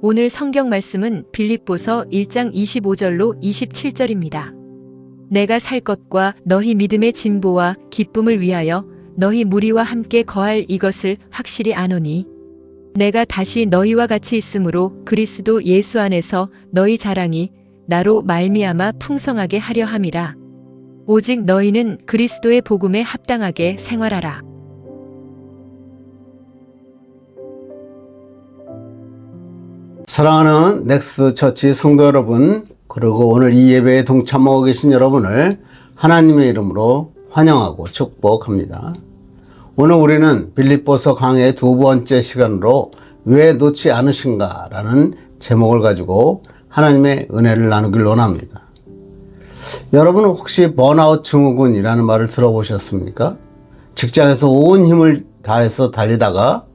오늘 성경 말씀은 빌립보서 1장 25절로 27절입니다. 내가 살 것과 너희 믿음의 진보와 기쁨을 위하여 너희 무리와 함께 거할 이것을 확실히 아노니 내가 다시 너희와 같이 있으므로 그리스도 예수 안에서 너희 자랑이 나로 말미암아 풍성하게 하려 함이라. 오직 너희는 그리스도의 복음에 합당하게 생활하라. 사랑하는 넥스트 처치 성도 여러분, 그리고 오늘 이 예배에 동참하고 계신 여러분을 하나님의 이름으로 환영하고 축복합니다. 오늘 우리는 빌립보서 강의 두 번째 시간으로 왜 놓지 않으신가 라는 제목을 가지고 하나님의 은혜를 나누길 원합니다. 여러분 혹시 번아웃 증후군이라는 말을 들어보셨습니까? 직장에서 온 힘을 다해서 달리다가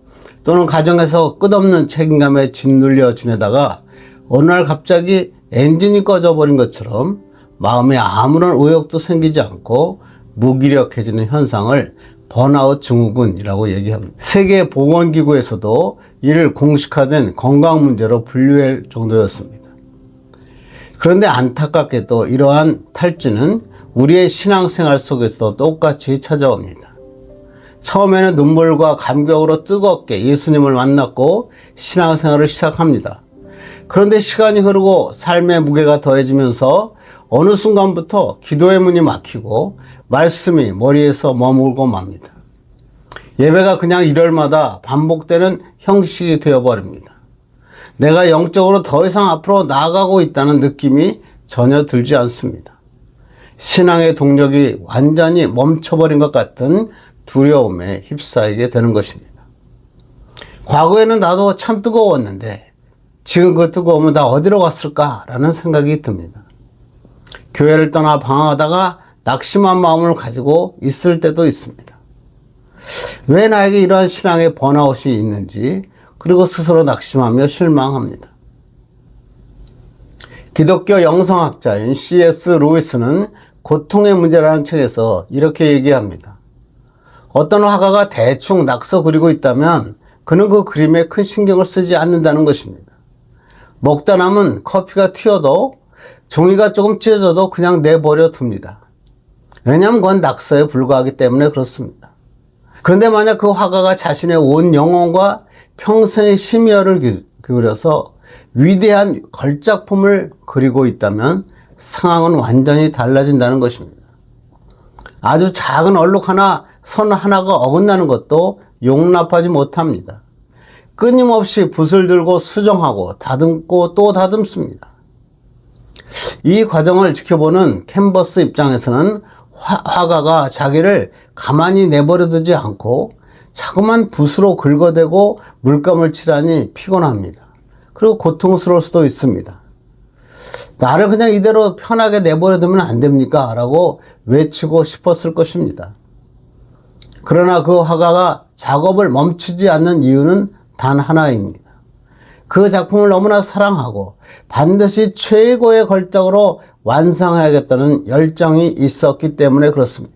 또는 가정에서 끝없는 책임감에 짓눌려 지내다가 어느 날 갑자기 엔진이 꺼져버린 것처럼 마음에 아무런 의욕도 생기지 않고 무기력해지는 현상을 번아웃 증후군이라고 얘기합니다. 세계보건기구에서도 이를 공식화된 건강 문제로 분류할 정도였습니다. 그런데 안타깝게도 이러한 탈주는 우리의 신앙생활 속에서도 똑같이 찾아옵니다. 처음에는 눈물과 감격으로 뜨겁게 예수님을 만났고 신앙생활을 시작합니다. 그런데 시간이 흐르고 삶의 무게가 더해지면서 어느 순간부터 기도의 문이 막히고 말씀이 머리에서 머물고 맙니다. 예배가 그냥 일요일마다 반복되는 형식이 되어버립니다. 내가 영적으로 더 이상 앞으로 나아가고 있다는 느낌이 전혀 들지 않습니다. 신앙의 동력이 완전히 멈춰버린 것 같은 두려움에 휩싸이게 되는 것입니다. 과거에는 나도 참 뜨거웠는데 지금 그 뜨거움은 다 어디로 갔을까라는 생각이 듭니다. 교회를 떠나 방황하다가 낙심한 마음을 가지고 있을 때도 있습니다. 왜 나에게 이러한 신앙의 번아웃이 있는지, 그리고 스스로 낙심하며 실망합니다. 기독교 영성학자인 C.S. 루이스는 고통의 문제라는 책에서 이렇게 얘기합니다. 어떤 화가가 대충 낙서 그리고 있다면 그는 그 그림에 큰 신경을 쓰지 않는다는 것입니다. 먹다 남은 커피가 튀어도 종이가 조금 찢어져도 그냥 내버려 둡니다. 왜냐하면 그건 낙서에 불과하기 때문에 그렇습니다. 그런데 만약 그 화가가 자신의 온 영혼과 평생의 심혈을 기울여서 위대한 걸작품을 그리고 있다면 상황은 완전히 달라진다는 것입니다. 아주 작은 얼룩 하나, 선 하나가 어긋나는 것도 용납하지 못합니다. 끊임없이 붓을 들고 수정하고 다듬고 또 다듬습니다. 이 과정을 지켜보는 캔버스 입장에서는 화가가 자기를 가만히 내버려두지 않고 자꾸만 붓으로 긁어대고 물감을 칠하니 피곤합니다. 그리고 고통스러울 수도 있습니다. 나를 그냥 이대로 편하게 내버려두면 안 됩니까? 라고 외치고 싶었을 것입니다. 그러나 그 화가가 작업을 멈추지 않는 이유는 단 하나입니다. 그 작품을 너무나 사랑하고 반드시 최고의 걸작으로 완성해야겠다는 열정이 있었기 때문에 그렇습니다.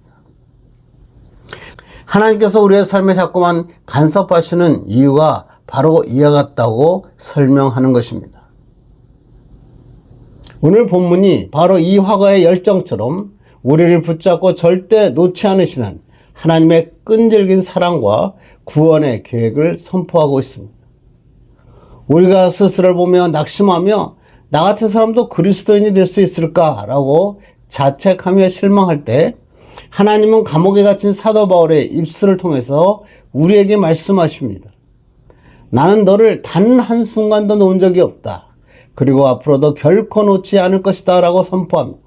하나님께서 우리의 삶에 자꾸만 간섭하시는 이유가 바로 이와 같다고 설명하는 것입니다. 오늘 본문이 바로 이 화가의 열정처럼 우리를 붙잡고 절대 놓지 않으시는 하나님의 끈질긴 사랑과 구원의 계획을 선포하고 있습니다. 우리가 스스로를 보며 낙심하며 나 같은 사람도 그리스도인이 될 수 있을까라고 자책하며 실망할 때 하나님은 감옥에 갇힌 사도 바울의 입술을 통해서 우리에게 말씀하십니다. 나는 너를 단 한순간도 놓은 적이 없다. 그리고 앞으로도 결코 놓지 않을 것이다 라고 선포합니다.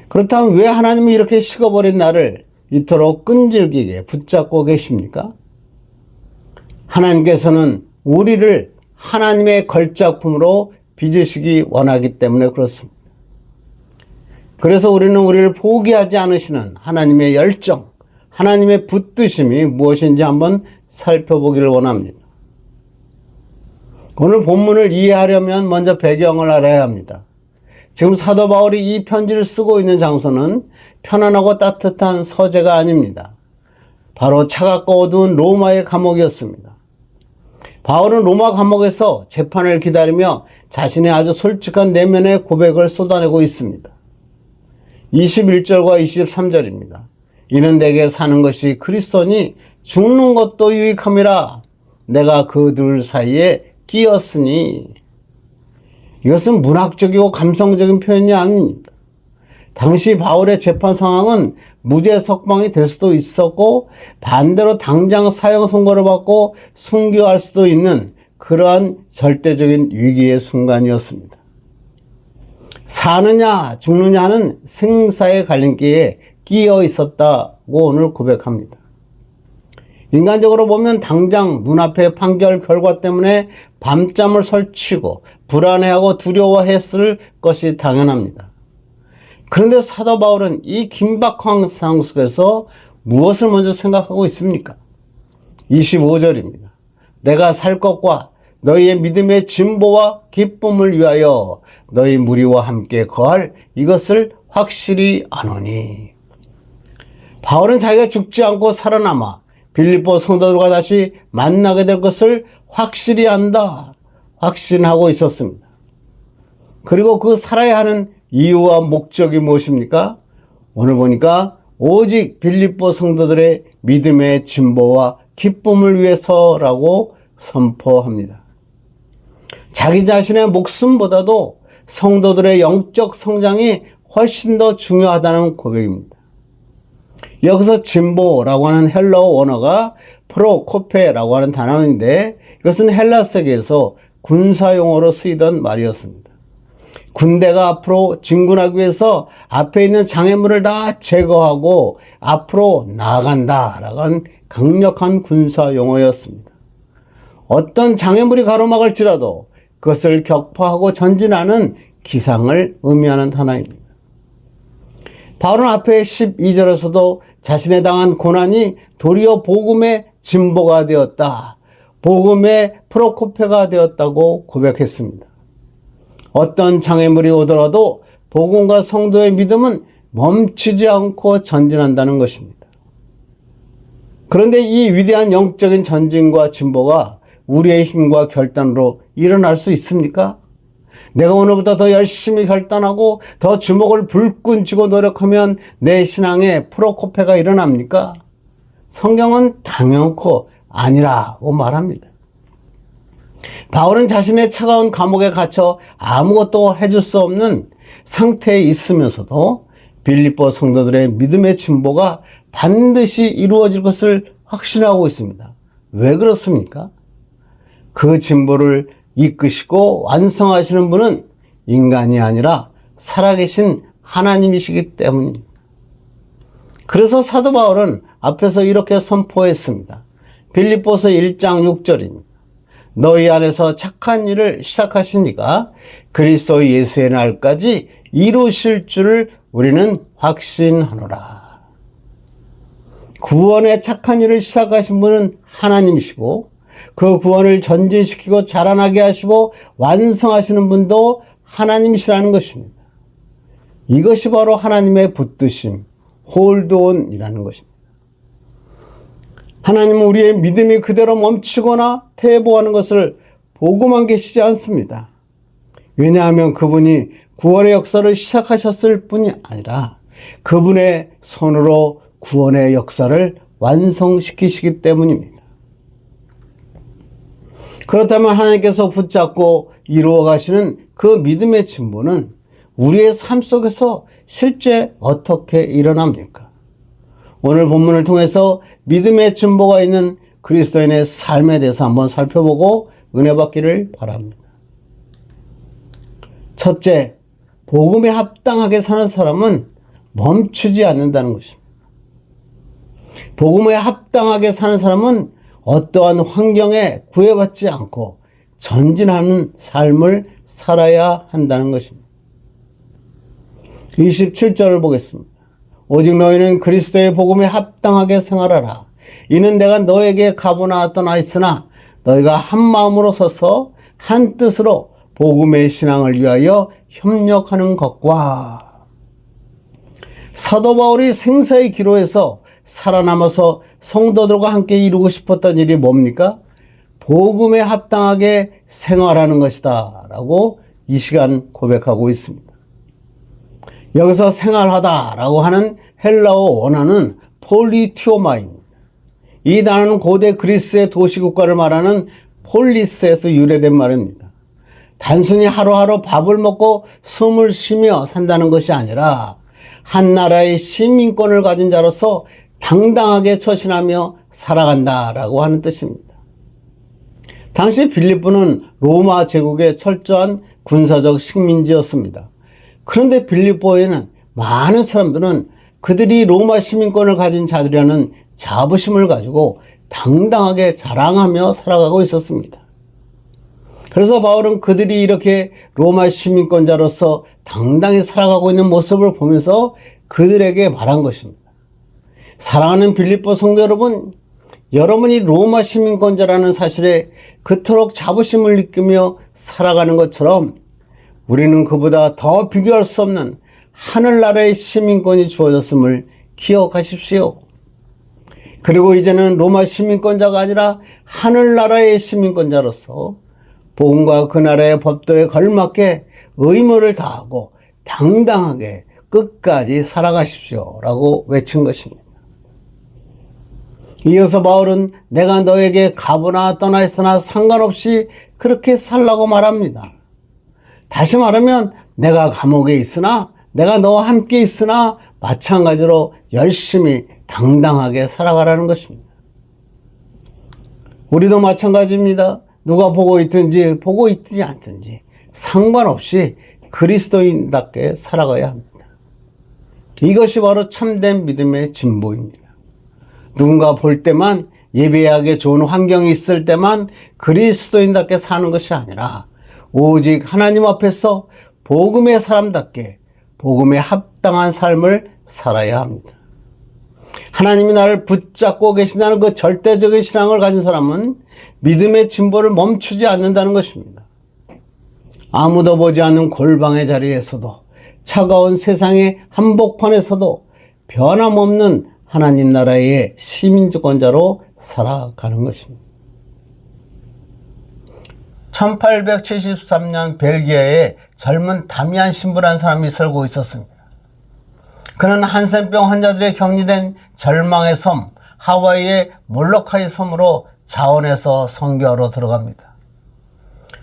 그렇다면 왜 하나님이 이렇게 식어버린 나를 이토록 끈질기게 붙잡고 계십니까? 하나님께서는 우리를 하나님의 걸작품으로 빚으시기 원하기 때문에 그렇습니다. 그래서 우리는 우리를 포기하지 않으시는 하나님의 열정, 하나님의 붙드심이 무엇인지 한번 살펴보기를 원합니다. 오늘 본문을 이해하려면 먼저 배경을 알아야 합니다. 지금 사도 바울이 이 편지를 쓰고 있는 장소는 편안하고 따뜻한 서재가 아닙니다. 바로 차갑고 어두운 로마의 감옥이었습니다. 바울은 로마 감옥에서 재판을 기다리며 자신의 아주 솔직한 내면의 고백을 쏟아내고 있습니다. 21절과 23절입니다. 이는 내게 사는 것이 그리스도니 죽는 것도 유익함이라. 내가 그 둘 사이에 끼었으니. 이것은 문학적이고 감성적인 표현이 아닙니다. 당시 바울의 재판 상황은 무죄 석방이 될 수도 있었고 반대로 당장 사형 선고를 받고 순교할 수도 있는 그러한 절대적인 위기의 순간이었습니다. 사느냐 죽느냐 하는 생사의 갈림길에 끼어 있었다고 오늘 고백합니다. 인간적으로 보면 당장 눈앞의 판결 결과 때문에 밤잠을 설치고 불안해하고 두려워했을 것이 당연합니다. 그런데 사도 바울은 이 긴박한 상황 속에서 무엇을 먼저 생각하고 있습니까? 25절입니다. 내가 살 것과 너희의 믿음의 진보와 기쁨을 위하여 너희 무리와 함께 거할 이것을 확실히 아노니. 바울은 자기가 죽지 않고 살아남아 빌립보 성도들과 다시 만나게 될 것을 확실히 안다, 확신하고 있었습니다. 그리고 그 살아야 하는 이유와 목적이 무엇입니까? 오늘 보니까 오직 빌립보 성도들의 믿음의 진보와 기쁨을 위해서라고 선포합니다. 자기 자신의 목숨보다도 성도들의 영적 성장이 훨씬 더 중요하다는 고백입니다. 여기서 진보라고 하는 헬라어 원어가 프로코페라고 하는 단어인데 이것은 헬라 세계에서 군사용어로 쓰이던 말이었습니다. 군대가 앞으로 진군하기 위해서 앞에 있는 장애물을 다 제거하고 앞으로 나아간다라고 하는 강력한 군사용어였습니다. 어떤 장애물이 가로막을지라도 그것을 격파하고 전진하는 기상을 의미하는 단어입니다. 바울은 앞에 12절에서도 자신의 당한 고난이 도리어 복음의 진보가 되었다, 복음의 프로코페가 되었다고 고백했습니다. 어떤 장애물이 오더라도 복음과 성도의 믿음은 멈추지 않고 전진한다는 것입니다. 그런데 이 위대한 영적인 전진과 진보가 우리의 힘과 결단으로 일어날 수 있습니까? 내가 오늘보다 더 열심히 결단하고 더 주먹을 불끈 쥐고 노력하면 내 신앙에 프로코페가 일어납니까? 성경은 당연코 아니라고 말합니다. 바울은 자신의 차가운 감옥에 갇혀 아무것도 해줄 수 없는 상태에 있으면서도 빌립보 성도들의 믿음의 진보가 반드시 이루어질 것을 확신하고 있습니다. 왜 그렇습니까? 그 진보를 이끄시고 완성하시는 분은 인간이 아니라 살아계신 하나님이시기 때문입니다. 그래서 사도 바울은 앞에서 이렇게 선포했습니다. 빌립보서 1장 6절입니다. 너희 안에서 착한 일을 시작하신 이가 그리스도 예수의 날까지 이루실 줄을 우리는 확신하노라. 구원의 착한 일을 시작하신 분은 하나님이시고 그 구원을 전진시키고 자라나게 하시고 완성하시는 분도 하나님이시라는 것입니다. 이것이 바로 하나님의 붙드심, 홀드온이라는 것입니다. 하나님은 우리의 믿음이 그대로 멈추거나 퇴보하는 것을 보고만 계시지 않습니다. 왜냐하면 그분이 구원의 역사를 시작하셨을 뿐이 아니라 그분의 손으로 구원의 역사를 완성시키시기 때문입니다. 그렇다면 하나님께서 붙잡고 이루어 가시는 그 믿음의 진보는 우리의 삶 속에서 실제 어떻게 일어납니까? 오늘 본문을 통해서 믿음의 진보가 있는 그리스도인의 삶에 대해서 한번 살펴보고 은혜 받기를 바랍니다. 첫째, 복음에 합당하게 사는 사람은 멈추지 않는다는 것입니다. 복음에 합당하게 사는 사람은 어떠한 환경에 구애받지 않고 전진하는 삶을 살아야 한다는 것입니다. 27절을 보겠습니다. 오직 너희는 그리스도의 복음에 합당하게 생활하라. 이는 내가 너에게 가보나 떠나 너희가 한 마음으로 서서 한 뜻으로 복음의 신앙을 위하여 협력하는 것과. 사도 바울이 생사의 기로에서 살아남아서 성도들과 함께 이루고 싶었던 일이 뭡니까? 복음에 합당하게 생활하는 것이다 라고 이 시간 고백하고 있습니다. 여기서 생활하다 라고 하는 헬라어 원어는 폴리티오마입니다. 이 단어는 고대 그리스의 도시국가를 말하는 폴리스에서 유래된 말입니다. 단순히 하루하루 밥을 먹고 숨을 쉬며 산다는 것이 아니라 한 나라의 시민권을 가진 자로서 당당하게 처신하며 살아간다라고 하는 뜻입니다. 당시 빌립보는 로마 제국의 철저한 군사적 식민지였습니다. 그런데 빌립보에는 많은 사람들은 그들이 로마 시민권을 가진 자들이라는 자부심을 가지고 당당하게 자랑하며 살아가고 있었습니다. 그래서 바울은 그들이 이렇게 로마 시민권자로서 당당히 살아가고 있는 모습을 보면서 그들에게 말한 것입니다. 사랑하는 빌립보 성도 여러분, 여러분이 로마 시민권자라는 사실에 그토록 자부심을 느끼며 살아가는 것처럼 우리는 그보다 더 비교할 수 없는 하늘나라의 시민권이 주어졌음을 기억하십시오. 그리고 이제는 로마 시민권자가 아니라 하늘나라의 시민권자로서 복음과 그 나라의 법도에 걸맞게 의무를 다하고 당당하게 끝까지 살아가십시오 라고 외친 것입니다. 이어서 바울은 내가 너에게 가보나 떠나 있으나 상관없이 그렇게 살라고 말합니다. 다시 말하면 내가 감옥에 있으나 내가 너와 함께 있으나 마찬가지로 열심히 당당하게 살아가라는 것입니다. 우리도 마찬가지입니다. 누가 보고 있든지 보고 있지 않든지 상관없이 그리스도인답게 살아가야 합니다. 이것이 바로 참된 믿음의 진보입니다. 누군가 볼 때만 예배하기 좋은 환경이 있을 때만 그리스도인답게 사는 것이 아니라 오직 하나님 앞에서 복음의 사람답게 복음에 합당한 삶을 살아야 합니다. 하나님이 나를 붙잡고 계신다는 그 절대적인 신앙을 가진 사람은 믿음의 진보를 멈추지 않는다는 것입니다. 아무도 보지 않는 골방의 자리에서도 차가운 세상의 한복판에서도 변함없는 하나님 나라의 시민주권자로 살아가는 것입니다. 1873년 벨기에에 젊은 다미안 신부라는 사람이 살고 있었습니다. 그는 한센병 환자들의 격리된 절망의 섬 하와이의 몰로카이 섬으로 자원해서 선교하러 들어갑니다.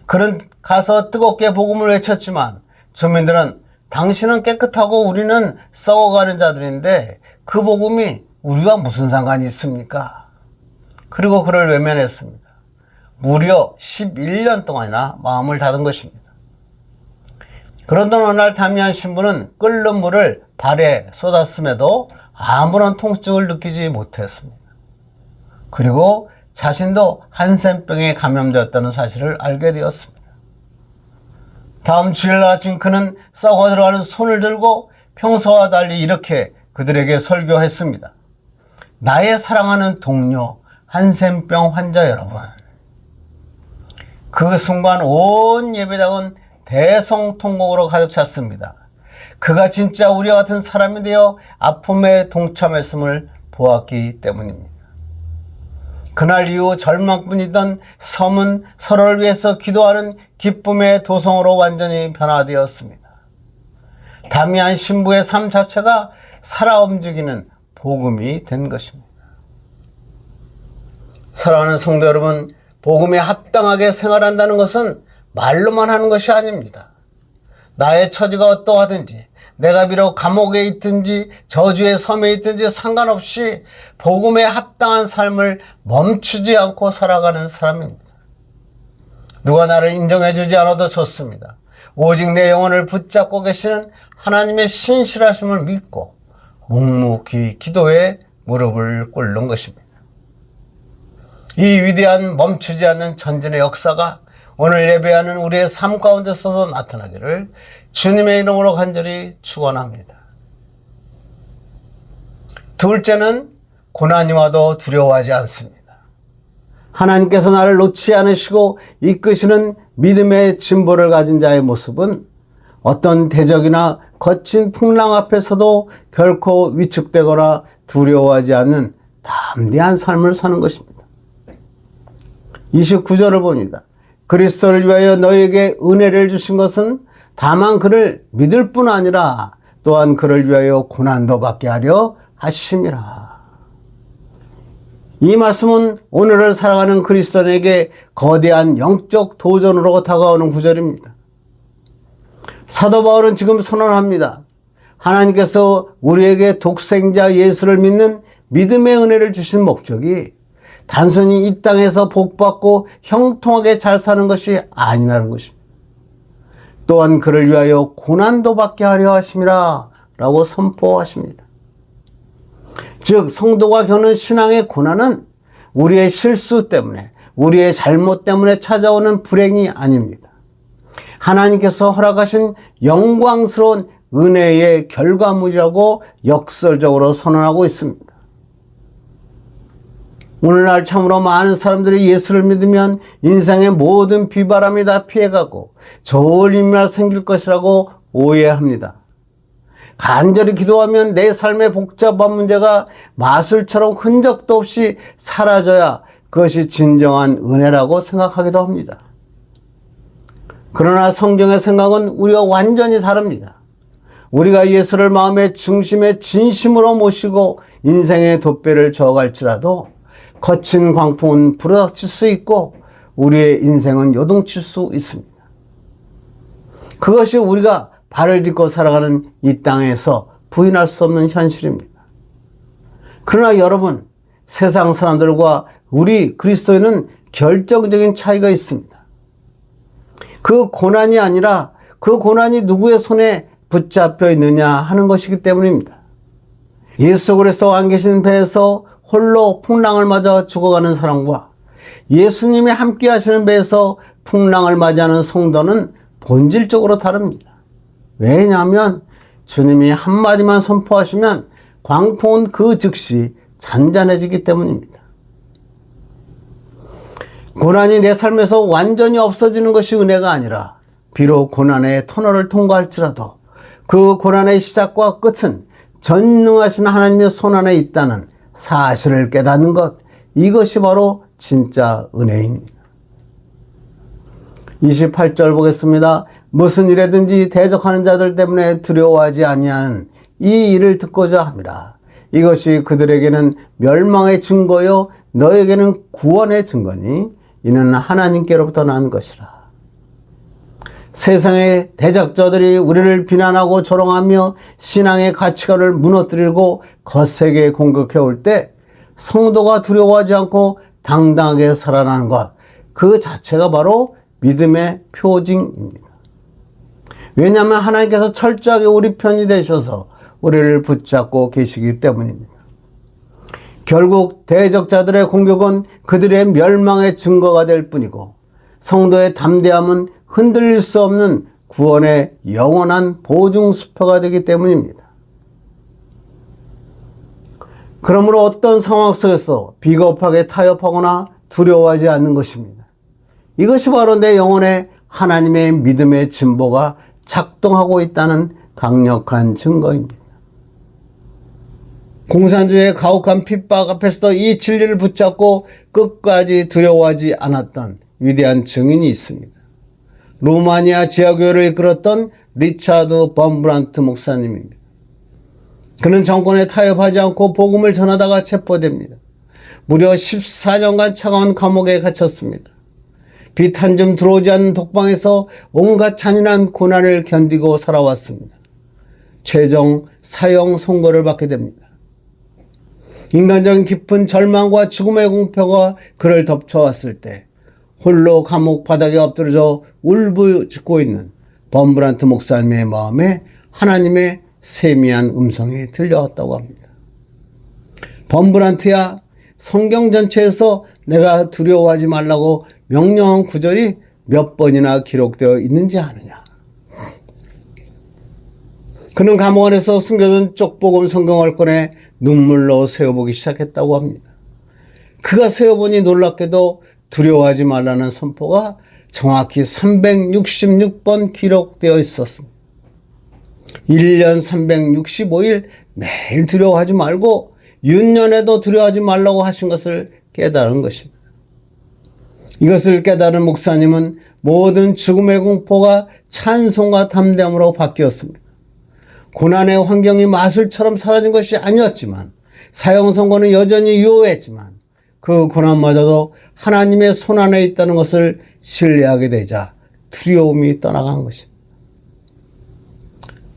그는 가서 뜨겁게 복음을 외쳤지만 주민들은 당신은 깨끗하고 우리는 썩어가는 자들인데 그 복음이 우리와 무슨 상관이 있습니까? 그리고 그를 외면했습니다. 무려 11년 동안이나 마음을 닫은 것입니다. 그런데 어느 날 다미안 신부는 끓는 물을 발에 쏟았음에도 아무런 통증을 느끼지 못했습니다. 그리고 자신도 한센병에 감염되었다는 사실을 알게 되었습니다. 다음 주일 아침 그는 썩어 들어가는 손을 들고 평소와 달리 이렇게 그들에게 설교했습니다. 나의 사랑하는 동료 한센병 환자 여러분, 그 순간 온 예배당은 대성통곡으로 가득 찼습니다. 그가 진짜 우리와 같은 사람이 되어 아픔에 동참했음을 보았기 때문입니다. 그날 이후 절망뿐이던 섬은 서로를 위해서 기도하는 기쁨의 도성으로 완전히 변화되었습니다. 다미안 신부의 삶 자체가 살아 움직이는 복음이 된 것입니다. 사랑하는 성도 여러분, 복음에 합당하게 생활한다는 것은 말로만 하는 것이 아닙니다. 나의 처지가 어떠하든지 내가 비록 감옥에 있든지 저주의 섬에 있든지 상관없이 복음에 합당한 삶을 멈추지 않고 살아가는 사람입니다. 누가 나를 인정해 주지 않아도 좋습니다. 오직 내 영혼을 붙잡고 계시는 하나님의 신실하심을 믿고 묵묵히 기도에 무릎을 꿇는 것입니다. 이 위대한 멈추지 않는 전진의 역사가 오늘 예배하는 우리의 삶 가운데서도 나타나기를 주님의 이름으로 간절히 축원합니다. 둘째는 고난이 와도 두려워하지 않습니다. 하나님께서 나를 놓지 않으시고 이끄시는 믿음의 진보를 가진 자의 모습은 어떤 대적이나 거친 풍랑 앞에서도 결코 위축되거나 두려워하지 않는 담대한 삶을 사는 것입니다. 29절을 봅니다. 그리스도를 위하여 너에게 은혜를 주신 것은 다만 그를 믿을 뿐 아니라 또한 그를 위하여 고난도 받게 하려 하심이라. 이 말씀은 오늘을 살아가는 그리스도인에게 거대한 영적 도전으로 다가오는 구절입니다. 사도 바울은 지금 선언합니다. 하나님께서 우리에게 독생자 예수를 믿는 믿음의 은혜를 주신 목적이 단순히 이 땅에서 복받고 형통하게 잘 사는 것이 아니라는 것입니다. 또한 그를 위하여 고난도 받게 하려 하심이라 라고 선포하십니다. 즉 성도가 겪는 신앙의 고난은 우리의 실수 때문에, 우리의 잘못 때문에 찾아오는 불행이 아닙니다. 하나님께서 허락하신 영광스러운 은혜의 결과물이라고 역설적으로 선언하고 있습니다. 오늘날 참으로 많은 사람들이 예수를 믿으면 인생의 모든 비바람이 다 피해가고 좋은 일만 생길 것이라고 오해합니다. 간절히 기도하면 내 삶의 복잡한 문제가 마술처럼 흔적도 없이 사라져야 그것이 진정한 은혜라고 생각하기도 합니다. 그러나 성경의 생각은 우리와 완전히 다릅니다. 우리가 예수를 마음의 중심에 진심으로 모시고 인생의 돛배를 저어갈지라도 거친 광풍은 불어닥칠 수 있고 우리의 인생은 요동칠 수 있습니다. 그것이 우리가 발을 딛고 살아가는 이 땅에서 부인할 수 없는 현실입니다. 그러나 여러분, 세상 사람들과 우리 그리스도인은 결정적인 차이가 있습니다. 그 고난이 아니라 그 고난이 누구의 손에 붙잡혀 있느냐 하는 것이기 때문입니다. 예수 그리스도와 안 계신 배에서 홀로 풍랑을 맞아 죽어가는 사람과 예수님이 함께 하시는 배에서 풍랑을 맞이하는 성도는 본질적으로 다릅니다. 왜냐하면 주님이 한마디만 선포하시면 광풍은 그 즉시 잔잔해지기 때문입니다. 고난이 내 삶에서 완전히 없어지는 것이 은혜가 아니라 비록 고난의 터널을 통과할지라도 그 고난의 시작과 끝은 전능하신 하나님의 손안에 있다는 사실을 깨닫는 것, 이것이 바로 진짜 은혜입니다. 28절 보겠습니다. 무슨 일에든지 대적하는 자들 때문에 두려워하지 아니하는 이 일을 듣고자 함이라. 이것이 그들에게는 멸망의 증거요 너에게는 구원의 증거니 이는 하나님께로부터 난 것이라. 세상의 대적자들이 우리를 비난하고 조롱하며 신앙의 가치관을 무너뜨리고 거세게 공격해 올 때 성도가 두려워하지 않고 당당하게 살아나는 것, 그 자체가 바로 믿음의 표징입니다. 왜냐하면 하나님께서 철저하게 우리 편이 되셔서 우리를 붙잡고 계시기 때문입니다. 결국 대적자들의 공격은 그들의 멸망의 증거가 될 뿐이고 성도의 담대함은 흔들릴 수 없는 구원의 영원한 보증수표가 되기 때문입니다. 그러므로 어떤 상황 속에서 비겁하게 타협하거나 두려워하지 않는 것입니다. 이것이 바로 내 영혼에 하나님의 믿음의 진보가 작동하고 있다는 강력한 증거입니다. 공산주의의 가혹한 핍박 앞에서도 이 진리를 붙잡고 끝까지 두려워하지 않았던 위대한 증인이 있습니다. 루마니아 지하교회를 이끌었던 리차드 범브란트 목사님입니다. 그는 정권에 타협하지 않고 복음을 전하다가 체포됩니다. 무려 14년간 차가운 감옥에 갇혔습니다. 빛 한 점 들어오지 않는 독방에서 온갖 잔인한 고난을 견디고 살아왔습니다. 최종 사형 선고를 받게 됩니다. 인간적인 깊은 절망과 죽음의 공포가 그를 덮쳐왔을 때 홀로 감옥 바닥에 엎드려져 울부짖고 있는 범브란트 목사님의 마음에 하나님의 세미한 음성이 들려왔다고 합니다. 범브란트야, 성경 전체에서 내가 두려워하지 말라고 명령한 구절이 몇 번이나 기록되어 있는지 아느냐. 그는 감옥 안에서 숨겨둔 쪽복음 성경을 꺼내 눈물로 세어보기 시작했다고 합니다. 그가 세어보니 놀랍게도 두려워하지 말라는 선포가 정확히 366번 기록되어 있었습니다. 1년 365일 매일 두려워하지 말고 윤년에도 두려워하지 말라고 하신 것을 깨달은 것입니다. 이것을 깨달은 목사님은 모든 죽음의 공포가 찬송과 담대함으로 바뀌었습니다. 고난의 환경이 마술처럼 사라진 것이 아니었지만, 사형 선고는 여전히 유효했지만 그 고난마저도 하나님의 손 안에 있다는 것을 신뢰하게 되자 두려움이 떠나간 것입니다.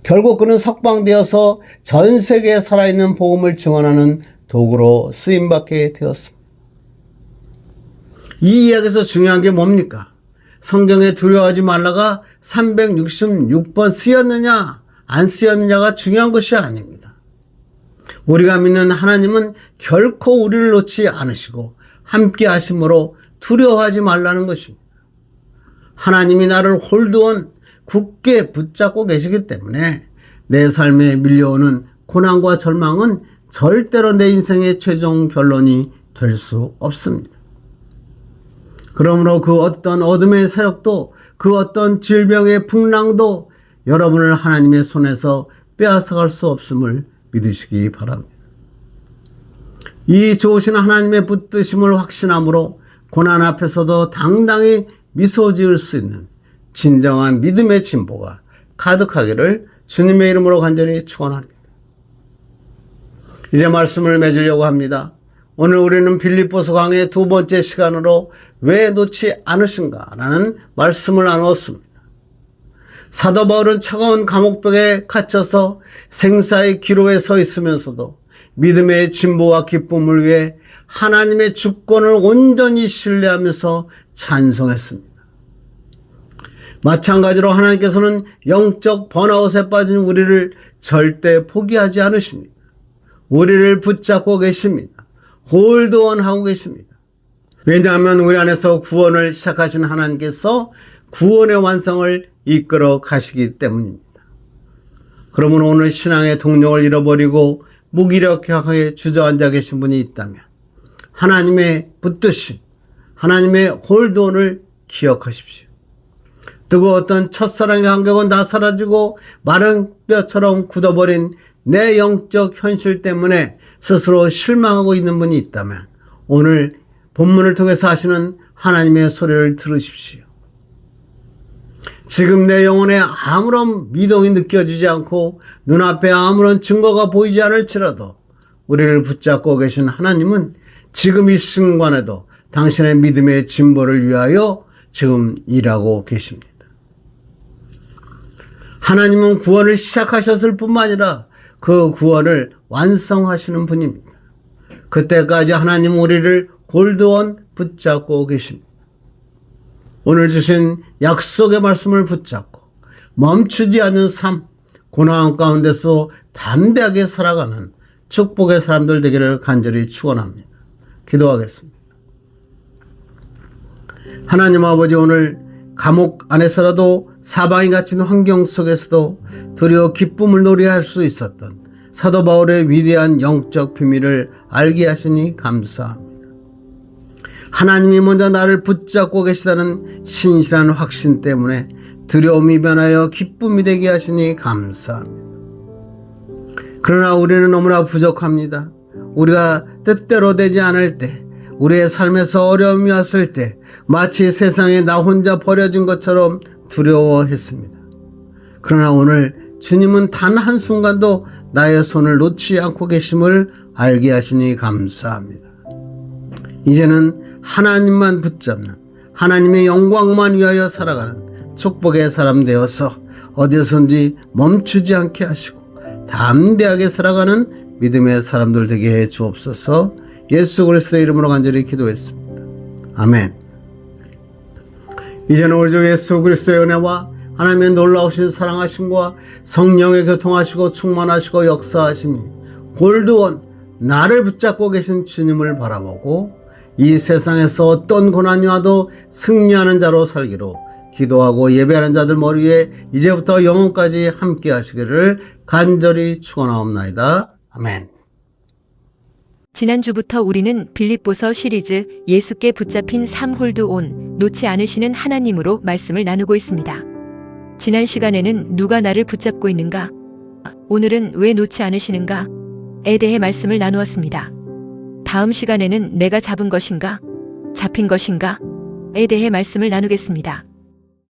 결국 그는 석방되어서 전 세계에 살아있는 복음을 증언하는 도구로 쓰임받게 되었습니다. 이 이야기에서 중요한 게 뭡니까? 성경에 두려워하지 말라가 366번 쓰였느냐 안 쓰였느냐가 중요한 것이 아닙니다. 우리가 믿는 하나님은 결코 우리를 놓지 않으시고 함께 하심으로 두려워하지 말라는 것입니다. 하나님이 나를 홀드온 굳게 붙잡고 계시기 때문에 내 삶에 밀려오는 고난과 절망은 절대로 내 인생의 최종 결론이 될 수 없습니다. 그러므로 그 어떤 어둠의 세력도, 그 어떤 질병의 풍랑도 여러분을 하나님의 손에서 빼앗아갈 수 없음을 믿으시기 바랍니다. 이 좋으신 하나님의 붙드심을 확신함으로 고난 앞에서도 당당히 미소 지을 수 있는 진정한 믿음의 진보가 가득하기를 주님의 이름으로 간절히 축원합니다. 이제 말씀을 맺으려고 합니다. 오늘 우리는 빌립보서 강의 두 번째 시간으로 왜 놓지 않으신가 라는 말씀을 나누었습니다. 사도 바울은 차가운 감옥벽에 갇혀서 생사의 기로에 서 있으면서도 믿음의 진보와 기쁨을 위해 하나님의 주권을 온전히 신뢰하면서 찬송했습니다. 마찬가지로 하나님께서는 영적 번아웃에 빠진 우리를 절대 포기하지 않으십니다. 우리를 붙잡고 계십니다. 홀드온하고 계십니다. 왜냐하면 우리 안에서 구원을 시작하신 하나님께서 구원의 완성을 이끌어 가시기 때문입니다. 그러면 오늘 신앙의 동력을 잃어버리고 무기력하게 주저앉아 계신 분이 있다면 하나님의 붙드심, 하나님의 홀드온을 기억하십시오. 뜨거웠던 첫사랑의 감격은 다 사라지고 마른 뼈처럼 굳어버린 내 영적 현실 때문에 스스로 실망하고 있는 분이 있다면 오늘 본문을 통해서 하시는 하나님의 소리를 들으십시오. 지금 내 영혼에 아무런 미동이 느껴지지 않고 눈앞에 아무런 증거가 보이지 않을지라도 우리를 붙잡고 계신 하나님은 지금 이 순간에도 당신의 믿음의 진보를 위하여 지금 일하고 계십니다. 하나님은 구원을 시작하셨을 뿐만 아니라 그 구원을 완성하시는 분입니다. 그때까지 하나님은 우리를 홀드온 붙잡고 계십니다. 오늘 주신 약속의 말씀을 붙잡고 멈추지 않는 삶, 고난 가운데서 담대하게 살아가는 축복의 사람들 되기를 간절히 축원합니다. 기도하겠습니다. 하나님 아버지, 오늘 감옥 안에서라도 사방이 갇힌 환경 속에서도 드디어 기쁨을 노래할 수 있었던 사도 바울의 위대한 영적 비밀을 알게 하시니 감사합니다. 하나님이 먼저 나를 붙잡고 계시다는 신실한 확신 때문에 두려움이 변하여 기쁨이 되게 하시니 감사합니다. 그러나 우리는 너무나 부족합니다. 우리가 뜻대로 되지 않을 때, 우리의 삶에서 어려움이 왔을 때 마치 세상에 나 혼자 버려진 것처럼 두려워했습니다. 그러나 오늘 주님은 단 한순간도 나의 손을 놓지 않고 계심을 알게 하시니 감사합니다. 이제는 하나님만 붙잡는, 하나님의 영광만 위하여 살아가는 축복의 사람 되어서 어디서든지 멈추지 않게 하시고 담대하게 살아가는 믿음의 사람들 되게 해 주옵소서. 예수 그리스도의 이름으로 간절히 기도했습니다. 아멘. 이제는 우리 주 예수 그리스도의 은혜와 하나님의 놀라우신 사랑하심과 성령의 교통하시고 충만하시고 역사하심이 홀드온 나를 붙잡고 계신 주님을 바라보고 이 세상에서 어떤 고난이 와도 승리하는 자로 살기로 기도하고 예배하는 자들 머리에 이제부터 영원까지 함께 하시기를 간절히 축원하옵나이다. 아멘. 지난주부터 우리는 빌립보서 시리즈 예수께 붙잡힌 삶 홀드온, 놓지 않으시는 하나님으로 말씀을 나누고 있습니다. 지난 시간에는 누가 나를 붙잡고 있는가? 오늘은 왜 놓지 않으시는가? 에 대해 말씀을 나누었습니다. 다음 시간에는 내가 잡은 것인가? 잡힌 것인가? 대해 말씀을 나누겠습니다.